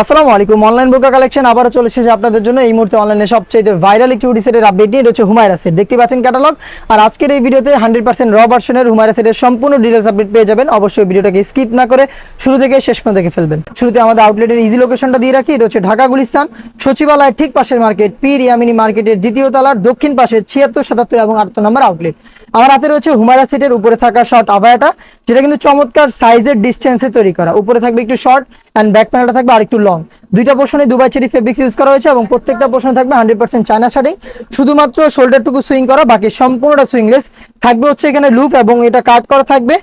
আসসালামু আলাইকুম। অনলাইন বোরকা কালেকশন আবারও চলে এসেছে আপনাদের জন্য। এই মুহূর্তে অনলাইনে সবচেয়ে ভাইরাল একটি হুডি সেটের আপডেট নিয়ে হচ্ছে হুমায়রা সেট। দেখতে পাচ্ছেন ক্যাটালগ। আর আজকের এই ভিডিওতে 100% র ভার্সনের হুমায়রা সেটের সম্পূর্ণ ডিটেইলস আপডেট পেয়ে যাবেন। অবশ্যই ভিডিওটাকে স্কিপ না করে শুরু থেকে শেষ পর্যন্ত দেখে ফেলবেন। শুরুতে আমাদের আউটলেটের ইজি লোকেশনটা দিয়ে রাখি। এটা হচ্ছে ঢাকা গুলিস্তান সচিবালয়ের ঠিক পাশের মার্কেট, পীর ইয়ামিনী মার্কেটের দ্বিতীয় তলার দক্ষিণ পাশে 76, 77 এবং 78 নম্বর আউটলেট। আমার হাতে রয়েছে হুমায়রা সেটের উপরে থাকা শর্ট আবায়াটা, যেটা কিন্তু চমৎকার সাইজের ডিস্টেন্সে তৈরি করা। উপরে থাকবে একটু শর্ট অ্যান্ড ব্যাক প্যানেলটা থাকবে আরেকটু লং। দুইটা পোর্শনে দুবাই চেরি ফেব্রিক্স ইউজ করা হয়েছে এবং প্রত্যেকটা পোর্শনে থাকবে 100% চায়না শাড়ি। শুধুমাত্র শোল্ডারটুকু সুইং করা, বাকি সম্পূর্ণটা সুইংলেস থাকবে। হচ্ছে এখানে লুপ এবং এটা কাট করা থাকবে।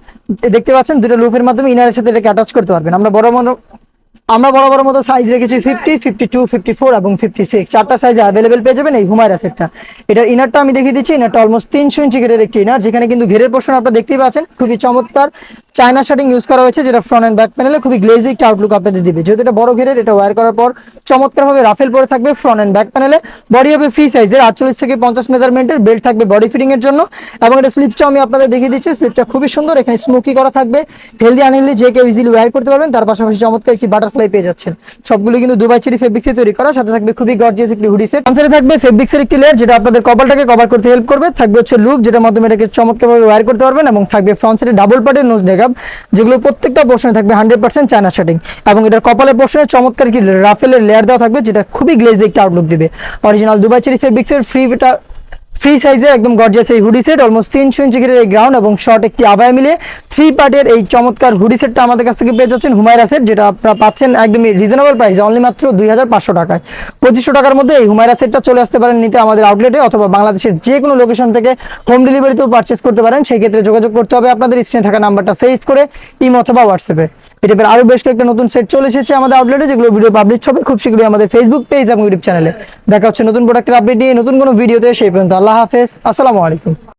দেখতে পাচ্ছেন দুটো লুপের মাধ্যমে ইনারের সাথে এটাকে অ্যাটাচ করতে পারবেন। আমরা বড় মতো সাইজ রেখেছি 50, 52, 54 এবং 56 চারটা সাইজে অ্যাভেলেবেল পেয়ে যাবেন এই হুমায়রা সেটটা। এটার ইনারটা আমি দেখিয়ে দিচ্ছি। ইনারটা অলমোস্ট 300 ইঞ্চি ঘেরের একটি ইনার, যেখানে কিন্তু ঘেরের পোর্শন আপনারা দেখতেই পাচ্ছেন খুবই চমৎকার চায়না শার্টিং ইউজ করা হয়েছে, যেটা ফ্রন্ট এন্ড ব্যাক প্যানেলে খুবই গ্লেজি একটা আউটলুক আপনাদের দিবে। যেহেতু এটা বড় ঘেরের, এটা ওয়্যার করার পর চমৎকারভাবে রাফেল পরে থাকবে ফ্রন্ট এন্ড ব্যাক প্যানেলে। বডি হবে ফ্রি সাইজের 48 থেকে 50 মেজারমেন্টের। বেল্ট থাকবে বডি ফিটিং এর জন্য এবং এটা স্লিপসটা আমি আপনাদের দেখিয়ে দিচ্ছি। স্লিপটা খুবই সুন্দর, এখানে স্মোকি করা থাকবে। হেলদি আনহেলদি যে কেউ ইজিলি ওয়্যার করতে পারবেন। তার পাশাপাশি চমৎকার একটি বাটারফ্লাই পেয়ে যাচ্ছেন। সবগুলো কিন্তু দুবাই চেরি ফেব্রিক্সে তৈরি করা। সাথে থাকবে খুবই গর্জিয়াস একটি হুডি সেট। আনসারে থাকবে ফেব্রিক্সের একটি লেয়ার, যেটা আপনাদের কপালটাকে কভার করতে হেল্প করবে। থাকবে হচ্ছে লুপ, যেটার মাধ্যমে এটাকে চমৎকারভাবে ওয়্যার করতে পারবেন এবং থাকবে ফ্রন্ট সাইডে ডাবল পার্টের নোজ নেকআপ, যেগুলো প্রত্যেকটা পোর্শনে থাকবে 100% চায়না শার্টিং এবং এটার কপালের পোর্শনে চমৎকার একটি রাফেলের লেয়ার দেওয়া থাকবে, যেটা খুবই গ্লেজি একটা আউটলুক দিবে। অরিজিনাল দুবাই চেরি ফেব্রিক্সের ফ্রি সাইজের একদম গর্জিয়াস এই হুডি সেট। অলমোস্ট 300 ইঞ্চি ঘেরের এই গ্রাউন্ড এবং শর্ট একটি আবায়া মিলিয়ে 3 পার্টের এই চমৎকার হুডি সেটটা আমাদের কাছ থেকে পেয়ে যাচ্ছেন হুমায়রা সেট, যেটা আপনারা পাচ্ছেন একদমই রিজনেবল প্রাইসে, অনলি মাত্র 2500 টাকায়। 2500 টাকার মধ্যে এই হুমায়রা সেটটা চলে আসতে পারেন নিতে আমাদের আউটলেটে, অথবা বাংলাদেশের যে কোনো লোকেশন থেকে হোম ডেলিভারিতেও পারচেস করতে পারেন। সেই ক্ষেত্রে যোগাযোগ করতে হবে আপনাদের স্ক্রিনে থাকা নাম্বারটা সেভ করে ইমো অথবা হোয়াটসঅ্যাপে। এটা আরও বেশ কয়েকটা নতুন সেট চলে এসেছে আমাদের আউটলেটে, যেগুলো ভিডিও পাবলিশ হবে খুব শীঘ্রই আমাদের ফেসবুক পেজ এবং ইউটিউব চ্যানেলে। দেখা হচ্ছে নতুন প্রোডাক্টের আপডেট নিয়ে নতুন কোনো ভিডিওতে। সেই পর্যন্ত আল্লাহ হাফেজ, আসসালামু আলাইকুম।